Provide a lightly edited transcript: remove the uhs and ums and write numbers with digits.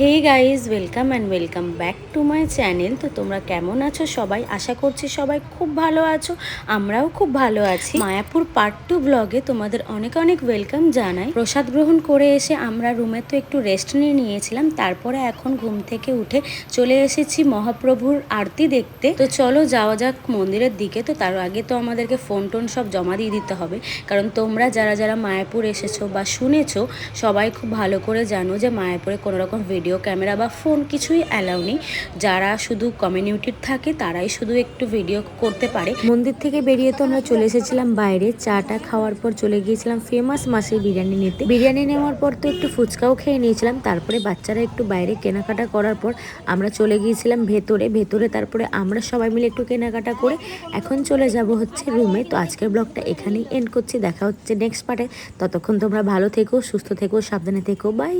Hey guys, welcome and welcome back to my channel. তো তোমরা কেমন আছো সবাই? আশা করছি সবাই খুব ভালো আছো, আমরাও খুব ভালো আছি। মায়াপুর পার্ট 2 ব্লগে তোমাদের অনেক অনেক ওয়েলকাম জানাই। প্রসাদ গ্রহণ করে এসে আমরা রুমে তো একটু রেস্ট নিয়ে নিয়েছিলাম, তারপরে এখন ঘুম থেকে উঠে চলে এসেছি মহাপ্রভুর আরতি দেখতে। তো চলো যাওয়া যাক মন্দিরের দিকে। তো তার আগে তো আমাদেরকে ফোন টোন সব জমা দিয়ে দিতে হবে, কারণ তোমরা যারা যারা মায়াপুর এসেছো বা শুনেছো সবাই খুব ভালো করে জানো যে মায়াপুরে কোনো রকম ভিডিও ক্যামেরা বা ফোন কিছুই অ্যালাউ নেই। যারা শুধু কমিউনিটির থাকে তারাই শুধু একটু ভিডিও করতে পারে। মন্দির থেকে বেরিয়ে তো আমরা চলে এসেছিলাম বাইরে, চাটা খাওয়ার পর চলে গিয়েছিলাম ফেমাস মাসির বিরিয়ানি নিতে। বিরিয়ানি নেওয়ার পর তো একটু ফুচকাও খেয়ে নিয়েছিলাম, তারপরে বাচ্চারা একটু বাইরে কেনাকাটা করার পর আমরা চলে গিয়েছিলাম ভেতরে তারপরে আমরা সবাই মিলে একটু কেনাকাটা করে এখন চলে যাব হচ্ছে রুমে। তো আজকের ব্লগটা এখানেই এন্ড করছি, দেখা হচ্ছে নেক্সট পার্টে। ততক্ষণ তোমরা ভালো থেকো, সুস্থ থেকো, সাবধানে থেকো, বাই।